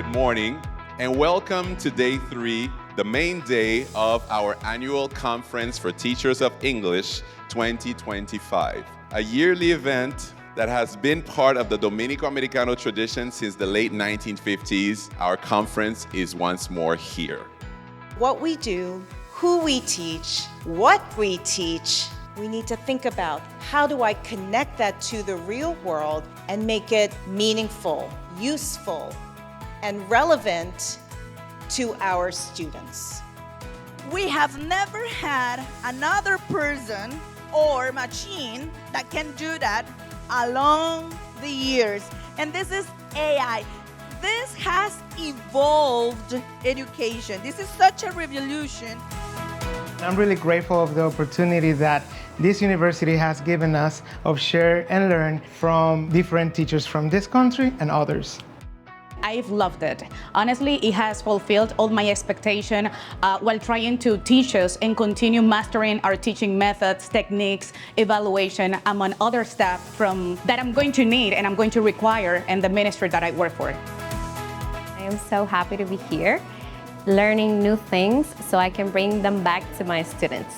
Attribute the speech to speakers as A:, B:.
A: morning, and welcome to day 3, the main day of our annual Conference for Teachers of English 2025, a yearly event that has been part of the Dominico-Americano tradition since the late 1950s. Our conference is once more here.
B: What we do, who we teach, what we teach, we need to think about how do I connect that to the real world and make it meaningful, useful, and relevant to our students.
C: We have never had another person or machine that can do that along the years. And this is AI. This has evolved education. This is such a revolution.
D: I'm really grateful of the opportunity that this university has given us of share and learn from different teachers from this country and others.
E: I've loved it. Honestly, it has fulfilled all my expectation while trying to teach us and continue mastering our teaching methods, techniques, evaluation, among other stuff that I'm going to need and I'm going to require in the ministry that I work for.
F: I am so happy to be here, learning new things so I can bring them back to my students.